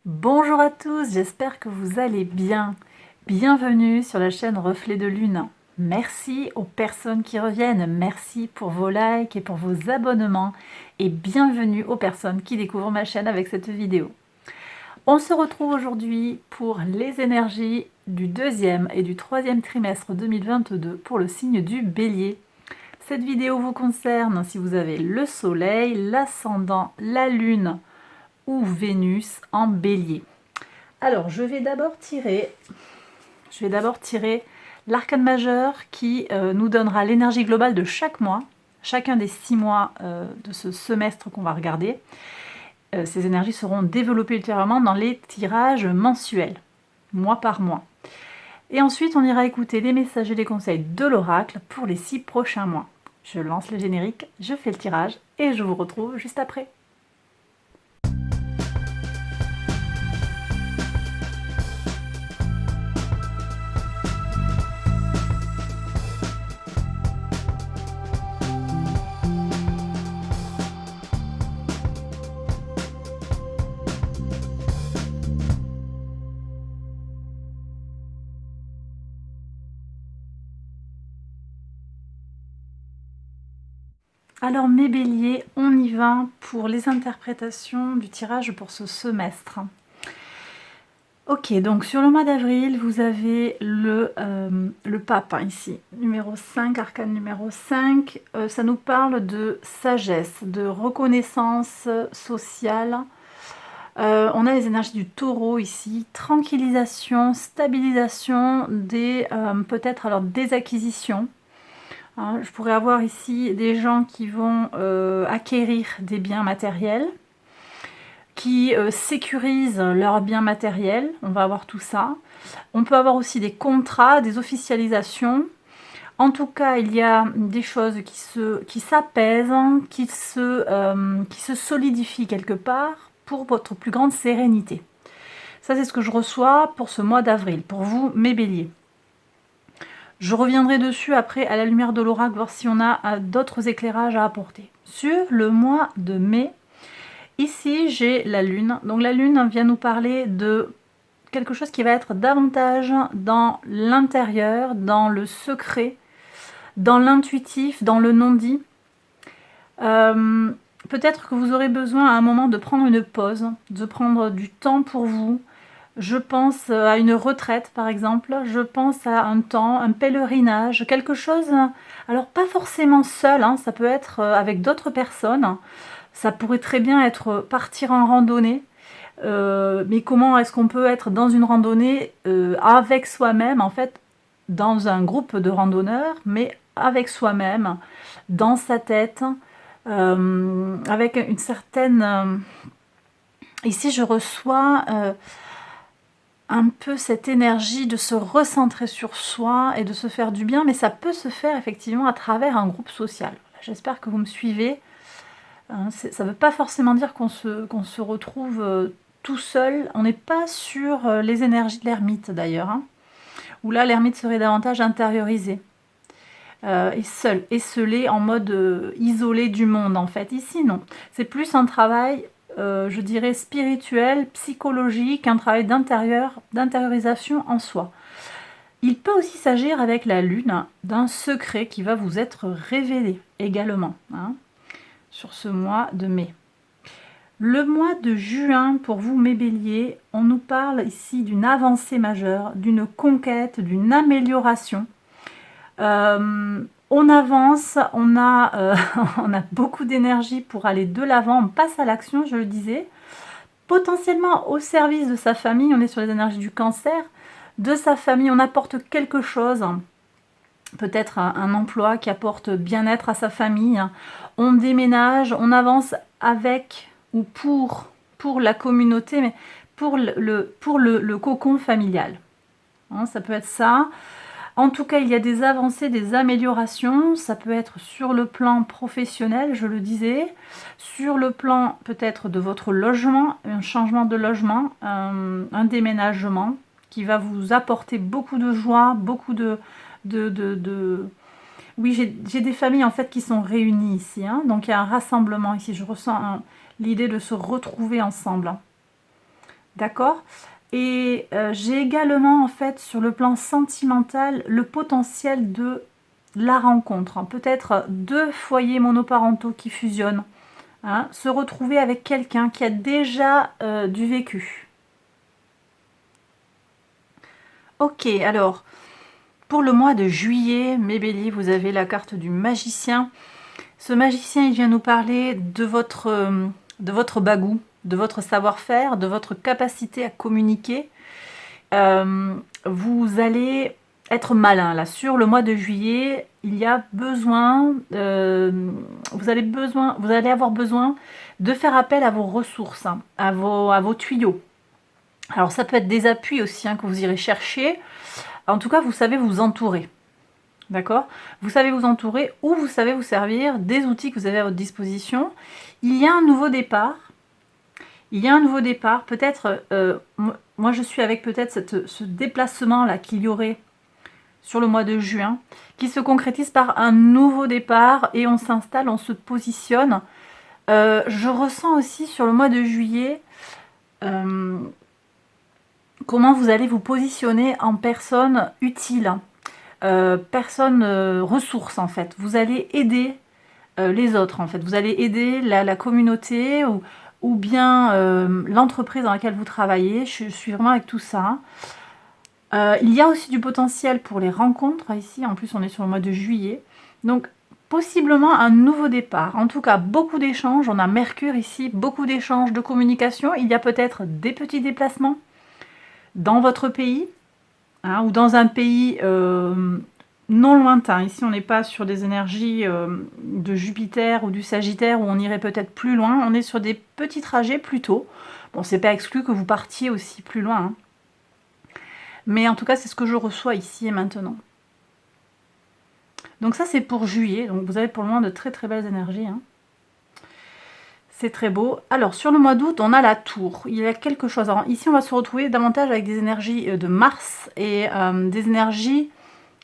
Bonjour à tous, j'espère que vous allez bien. Bienvenue sur la chaîne Reflet de Lune. Merci aux personnes qui reviennent, merci pour vos likes et pour vos abonnements et bienvenue aux personnes qui découvrent ma chaîne avec cette vidéo. On se retrouve aujourd'hui pour les énergies du deuxième et du troisième trimestre 2022 pour le signe du Bélier. Cette vidéo vous concerne si vous avez le Soleil, l'Ascendant, la Lune ou Vénus en Bélier. Alors, je vais d'abord tirer l'arcane majeur qui nous donnera l'énergie globale de chaque mois, chacun des 6 mois de ce semestre qu'on va regarder. Ces énergies seront développées ultérieurement dans les tirages mensuels, mois par mois. Et ensuite, on ira écouter les messages et les conseils de l'oracle pour les 6 prochains mois. Je lance le générique, je fais le tirage et je vous retrouve juste après. Alors mes béliers, on y va pour les interprétations du tirage pour ce semestre. Ok, donc sur le mois d'avril, vous avez le pape ici, numéro 5, arcane numéro 5. Ça nous parle de sagesse, de reconnaissance sociale. On a les énergies du taureau ici, tranquillisation, stabilisation, peut-être alors des acquisitions. Hein, je pourrais avoir ici des gens qui vont acquérir des biens matériels, qui sécurisent leurs biens matériels, on va avoir tout ça. On peut avoir aussi des contrats, des officialisations. En tout cas, il y a des choses qui s'apaisent, qui se solidifient quelque part pour votre plus grande sérénité. Ça, c'est ce que je reçois pour ce mois d'avril, pour vous, mes béliers. Je reviendrai dessus après à la lumière de l'oracle, voir si on a d'autres éclairages à apporter. Sur le mois de mai, ici j'ai la lune. Donc la lune vient nous parler de quelque chose qui va être davantage dans l'intérieur, dans le secret, dans l'intuitif, dans le non-dit. Peut-être que vous aurez besoin à un moment de prendre une pause, de prendre du temps pour vous. Je pense à une retraite par exemple, je pense à un temps, un pèlerinage, quelque chose, alors pas forcément seul, hein, ça peut être avec d'autres personnes, ça pourrait très bien être partir en randonnée, mais comment est-ce qu'on peut être dans une randonnée avec soi-même, en fait, dans un groupe de randonneurs, mais avec soi-même, dans sa tête, avec une certaine... ici je reçois... un peu cette énergie de se recentrer sur soi et de se faire du bien, mais ça peut se faire effectivement à travers un groupe social. J'espère que vous me suivez. Ça ne veut pas forcément dire qu'on se retrouve tout seul. On n'est pas sur les énergies de l'ermite d'ailleurs, hein, où là l'ermite serait davantage intériorisé. Et seul, esselé, en mode isolé du monde en fait. Ici non, c'est plus un travail je dirais spirituel, psychologique, un travail d'intériorisation en soi. Il peut aussi s'agir avec la lune d'un secret qui va vous être révélé également, hein, sur ce mois de mai. Le mois de juin, pour vous mes béliers, on nous parle ici d'une avancée majeure, d'une conquête, d'une amélioration. On avance, on a beaucoup d'énergie pour aller de l'avant, on passe à l'action, je le disais. Potentiellement au service de sa famille, on est sur les énergies du cancer, de sa famille, on apporte quelque chose, peut-être un emploi qui apporte bien-être à sa famille. On déménage, on avance avec ou pour la communauté, mais pour le cocon familial. Hein, ça peut être ça. En tout cas, il y a des avancées, des améliorations. Ça peut être sur le plan professionnel, je le disais, sur le plan peut-être de votre logement, un changement de logement, un déménagement qui va vous apporter beaucoup de joie, beaucoup de... Oui, j'ai des familles en fait qui sont réunies ici, hein, donc il y a un rassemblement ici. Je ressens l'idée de se retrouver ensemble. d'accord? Et j'ai également, en fait, sur le plan sentimental, le potentiel de la rencontre, hein. Peut-être deux foyers monoparentaux qui fusionnent, hein, se retrouver avec quelqu'un qui a déjà du vécu. Ok, alors, pour le mois de juillet, mes béliers, vous avez la carte du magicien. Ce magicien, il vient nous parler de votre bagou, de votre savoir-faire, de votre capacité à communiquer. Vous allez être malin là. Sur le mois de juillet, il y a besoin, vous allez avoir besoin de faire appel à vos ressources, hein, à vos tuyaux. Alors ça peut être des appuis aussi, hein, que vous irez chercher. En tout cas, vous savez vous entourer. D'accord? Vous savez vous entourer ou vous savez vous servir des outils que vous avez à votre disposition. Il y a un nouveau départ. Il y a un nouveau départ. Peut-être, moi je suis avec peut-être ce déplacement-là qu'il y aurait sur le mois de juin, qui se concrétise par un nouveau départ et on s'installe, on se positionne. Je ressens aussi sur le mois de juillet comment vous allez vous positionner en personne utile. Personne ressource en fait. Vous allez aider les autres en fait. Vous allez aider la communauté ou bien l'entreprise dans laquelle vous travaillez. Je suis vraiment avec tout ça. Il y a aussi du potentiel pour les rencontres ici. En plus, on est sur le mois de juillet. Donc, possiblement un nouveau départ. En tout cas, beaucoup d'échanges. On a Mercure ici, beaucoup d'échanges, de communication. Il y a peut-être des petits déplacements dans votre pays. Hein, ou dans un pays non lointain. Ici, on n'est pas sur des énergies de Jupiter ou du Sagittaire où on irait peut-être plus loin. On est sur des petits trajets plutôt. Bon, c'est pas exclu que vous partiez aussi plus loin. Hein. Mais en tout cas, c'est ce que je reçois ici et maintenant. Donc ça, c'est pour juillet. Donc vous avez pour le moment de très très belles énergies. Hein. C'est très beau. Alors, sur le mois d'août, on a la tour. Il y a quelque chose. Alors, ici, on va se retrouver davantage avec des énergies de Mars et des énergies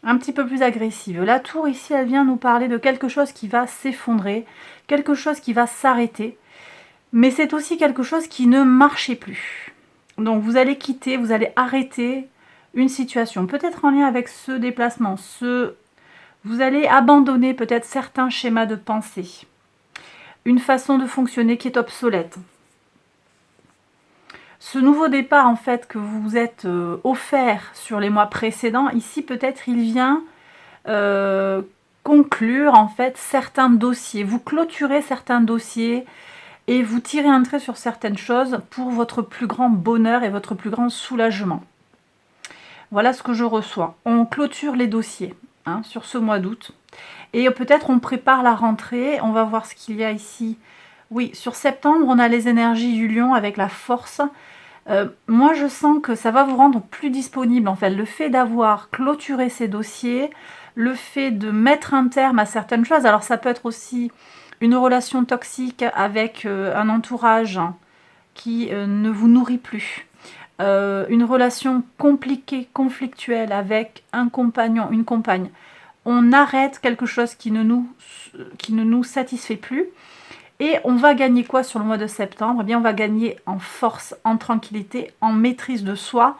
un petit peu plus agressives. La tour, ici, elle vient nous parler de quelque chose qui va s'effondrer, quelque chose qui va s'arrêter. Mais c'est aussi quelque chose qui ne marchait plus. Donc, vous allez quitter, vous allez arrêter une situation. Peut-être en lien avec ce déplacement. Vous allez abandonner peut-être certains schémas de pensée. Une façon de fonctionner qui est obsolète. Ce nouveau départ en fait que vous vous êtes offert sur les mois précédents, ici peut-être il vient conclure en fait certains dossiers. Vous clôturez certains dossiers et vous tirez un trait sur certaines choses pour votre plus grand bonheur et votre plus grand soulagement. Voilà ce que je reçois. On clôture les dossiers hein, sur ce mois d'août. Et peut-être on prépare la rentrée. On va voir ce qu'il y a ici. Oui, sur septembre, on a les énergies du lion avec la force. Moi, je sens que ça va vous rendre plus disponible. En fait, le fait d'avoir clôturé ces dossiers, le fait de mettre un terme à certaines choses. Alors, ça peut être aussi une relation toxique avec un entourage qui ne vous nourrit plus. Une relation compliquée, conflictuelle avec un compagnon, une compagne. On arrête quelque chose qui ne nous satisfait plus. Et on va gagner quoi sur le mois de septembre? Eh bien, on va gagner en force, en tranquillité, en maîtrise de soi.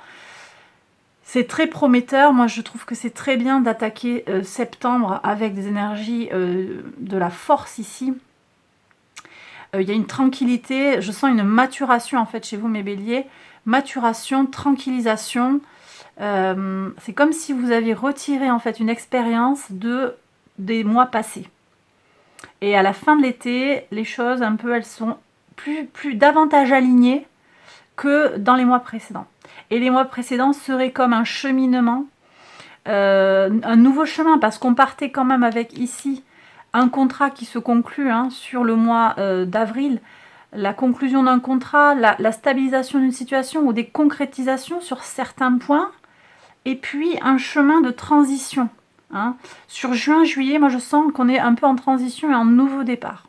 C'est très prometteur. Moi, je trouve que c'est très bien d'attaquer septembre avec des énergies de la force ici. Il y a une tranquillité. Je sens une maturation, en fait, chez vous, mes béliers. Maturation, tranquillisation. C'est comme si vous aviez retiré, en fait, une expérience des mois passés. Et à la fin de l'été, les choses un peu, elles sont plus davantage alignées que dans les mois précédents. Et les mois précédents seraient comme un cheminement, un nouveau chemin, parce qu'on partait quand même avec ici un contrat qui se conclut hein, sur le mois d'avril, la conclusion d'un contrat, la stabilisation d'une situation ou des concrétisations sur certains points, et puis un chemin de transition. Hein. Sur juin-juillet, moi je sens qu'on est un peu en transition et en nouveau départ.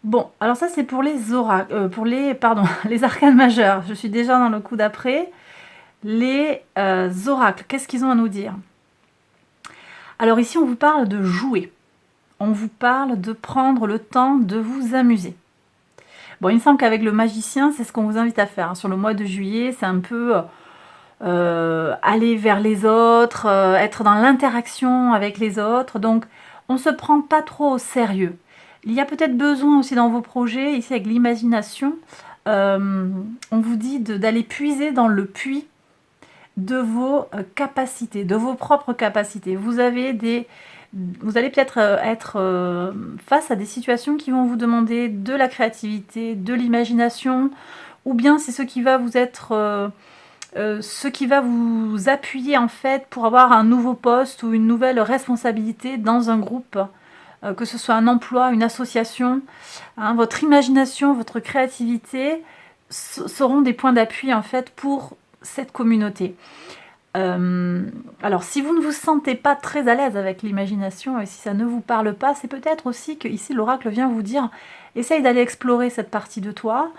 Bon, alors ça c'est pour les oracles, les arcanes majeurs. Je suis déjà dans le coup d'après. Les oracles, qu'est-ce qu'ils ont à nous dire? Alors ici on vous parle de jouer. On vous parle de prendre le temps de vous amuser. Bon, il me semble qu'avec le magicien, c'est ce qu'on vous invite à faire, hein. Sur le mois de juillet, c'est un peu aller vers les autres, être dans l'interaction avec les autres. Donc, on ne se prend pas trop au sérieux. Il y a peut-être besoin aussi dans vos projets, ici avec l'imagination, on vous dit d'aller puiser dans le puits de vos capacités, de vos propres capacités. Vous allez peut-être être face à des situations qui vont vous demander de la créativité, de l'imagination, ou bien c'est ce qui va vous être ce qui va vous appuyer en fait pour avoir un nouveau poste ou une nouvelle responsabilité dans un groupe, que ce soit un emploi, une association, hein. Votre imagination, votre créativité seront des points d'appui en fait pour cette communauté. Alors si vous ne vous sentez pas très à l'aise avec l'imagination et si ça ne vous parle pas, c'est peut-être aussi que ici l'oracle vient vous dire essaye d'aller explorer cette partie de toi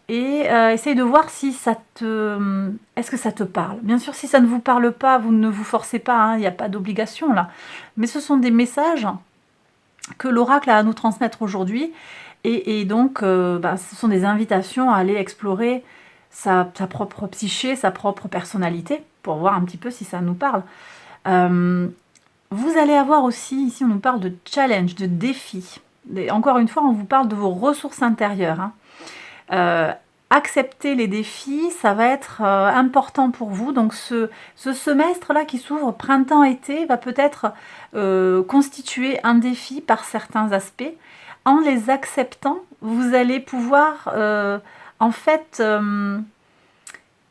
et essaye de voir si ça te... Est-ce que ça te parle? Bien sûr, si ça ne vous parle pas, vous ne vous forcez pas, hein, il n'y a pas d'obligation là. Mais ce sont des messages que l'oracle a à nous transmettre aujourd'hui et donc ce sont des invitations à aller explorer sa propre psyché, sa propre personnalité, pour voir un petit peu si ça nous parle. Vous allez avoir aussi, ici on nous parle de challenge, de défi. Encore une fois, on vous parle de vos ressources intérieures, hein. Accepter les défis, ça va être important pour vous. Donc ce semestre-là qui s'ouvre, printemps-été, va peut-être constituer un défi par certains aspects. En les acceptant, vous allez pouvoir en fait...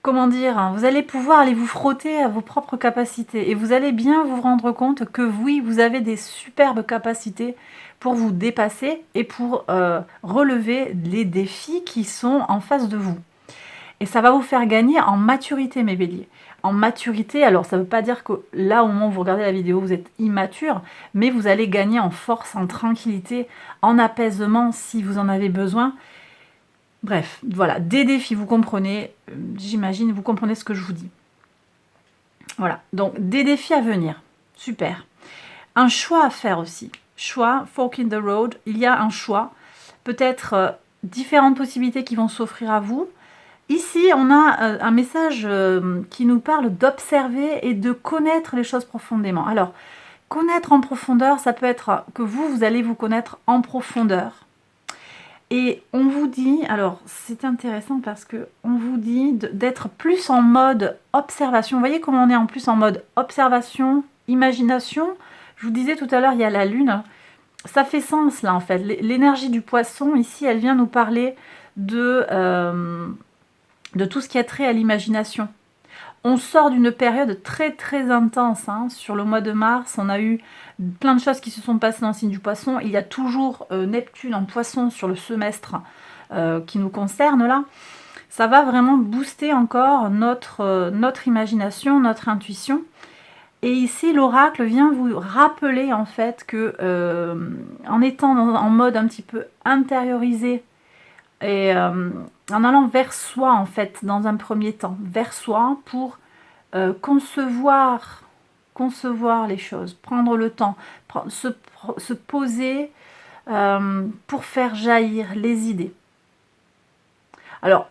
comment dire, hein, vous allez pouvoir aller vous frotter à vos propres capacités et vous allez bien vous rendre compte que oui, vous avez des superbes capacités pour vous dépasser et pour relever les défis qui sont en face de vous. Et ça va vous faire gagner en maturité, mes béliers. En maturité, alors ça ne veut pas dire que là, au moment où vous regardez la vidéo, vous êtes immature, mais vous allez gagner en force, en tranquillité, en apaisement si vous en avez besoin. Bref, voilà, des défis, vous comprenez, j'imagine, vous comprenez ce que je vous dis. Voilà, donc des défis à venir, super. Un choix à faire aussi, choix, fork in the road, il y a un choix, peut-être différentes possibilités qui vont s'offrir à vous. Ici, on a un message qui nous parle d'observer et de connaître les choses profondément. Alors, connaître en profondeur, ça peut être que vous allez vous connaître en profondeur. Et on vous dit, alors c'est intéressant parce que on vous dit d'être plus en mode observation. Vous voyez comment on est en plus en mode observation, imagination. Je vous disais tout à l'heure, il y a la lune. Ça fait sens là en fait. L'énergie du poisson, ici, elle vient nous parler de tout ce qui a trait à l'imagination. On sort d'une période très très intense, hein. Sur le mois de mars, on a eu plein de choses qui se sont passées dans le signe du poisson. Il y a toujours Neptune en poisson sur le semestre qui nous concerne là. Ça va vraiment booster encore notre imagination, notre intuition. Et ici, l'oracle vient vous rappeler en fait que en étant en mode un petit peu intériorisé, et en allant vers soi en fait dans un premier temps, vers soi pour concevoir les choses, prendre le temps, se poser pour faire jaillir les idées. Alors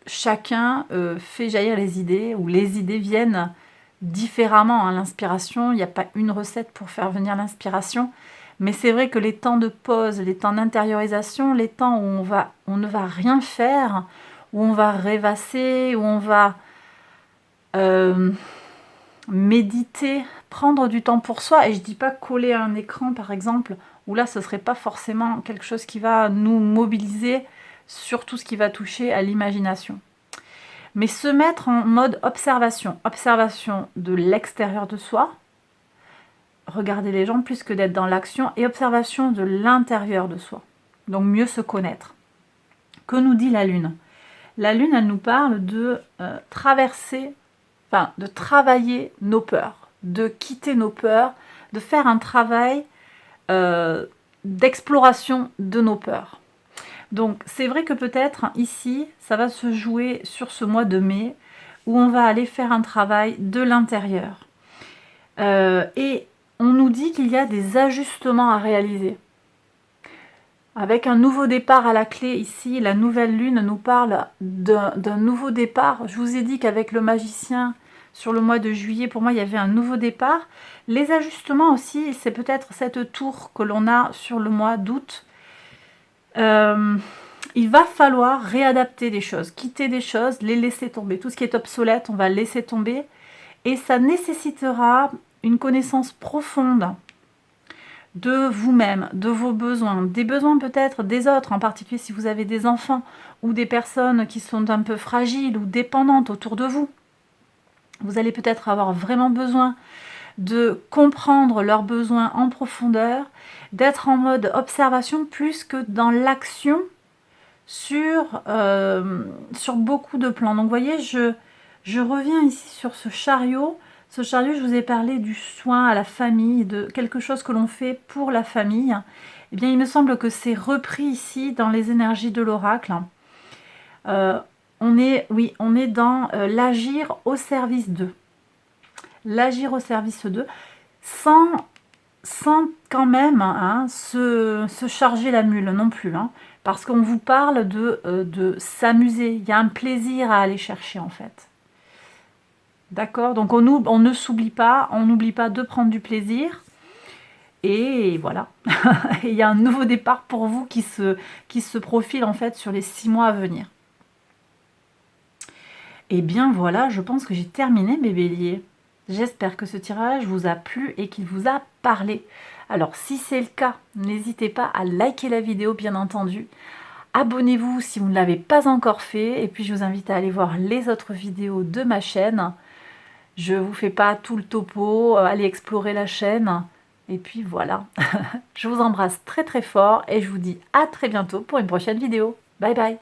chacun fait jaillir les idées ou les idées viennent différemment à l'inspiration, il n'y a pas une recette pour faire venir l'inspiration. Mais c'est vrai que les temps de pause, les temps d'intériorisation, les temps où on ne va rien faire, où on va rêvasser, où on va méditer, prendre du temps pour soi. Et je ne dis pas coller à un écran par exemple, où là ce ne serait pas forcément quelque chose qui va nous mobiliser sur tout ce qui va toucher à l'imagination. Mais se mettre en mode observation, observation de l'extérieur de soi, regarder les gens plus que d'être dans l'action, et observation de l'intérieur de soi. Donc mieux se connaître. Que nous dit la Lune? La Lune, elle nous parle de de travailler nos peurs, de quitter nos peurs, de faire un travail d'exploration de nos peurs. Donc c'est vrai que peut-être ici, ça va se jouer sur ce mois de mai, où on va aller faire un travail de l'intérieur. Et on nous dit qu'il y a des ajustements à réaliser. Avec un nouveau départ à la clé ici, la nouvelle lune nous parle d'un nouveau départ. Je vous ai dit qu'avec le magicien, sur le mois de juillet, pour moi, il y avait un nouveau départ. Les ajustements aussi, c'est peut-être cette tour que l'on a sur le mois d'août. Il va falloir réadapter des choses, quitter des choses, les laisser tomber. Tout ce qui est obsolète, on va laisser tomber. Et ça nécessitera une connaissance profonde de vous-même, de vos besoins, des besoins peut-être des autres, en particulier si vous avez des enfants ou des personnes qui sont un peu fragiles ou dépendantes autour de vous. Vous allez peut-être avoir vraiment besoin de comprendre leurs besoins en profondeur, d'être en mode observation plus que dans l'action sur beaucoup de plans. Donc vous voyez, je reviens ici sur ce chariot. Ce chariot, je vous ai parlé du soin à la famille, de quelque chose que l'on fait pour la famille. Eh bien, il me semble que c'est repris ici dans les énergies de l'oracle. On est dans l'agir au service d'eux. L'agir au service d'eux, sans quand même se charger la mule non plus. Parce qu'on vous parle de s'amuser. Il y a un plaisir à aller chercher en fait. D'accord? Donc on ne s'oublie pas, on n'oublie pas de prendre du plaisir. Et voilà. Il y a un nouveau départ pour vous qui se profile en fait sur les 6 mois à venir. Et bien voilà, je pense que j'ai terminé mes béliers. J'espère que ce tirage vous a plu et qu'il vous a parlé. Alors si c'est le cas, n'hésitez pas à liker la vidéo bien entendu. Abonnez-vous si vous ne l'avez pas encore fait. Et puis je vous invite à aller voir les autres vidéos de ma chaîne. Je ne vous fais pas tout le topo, allez explorer la chaîne. Et puis voilà. Je vous embrasse très très fort et je vous dis à très bientôt pour une prochaine vidéo. Bye bye.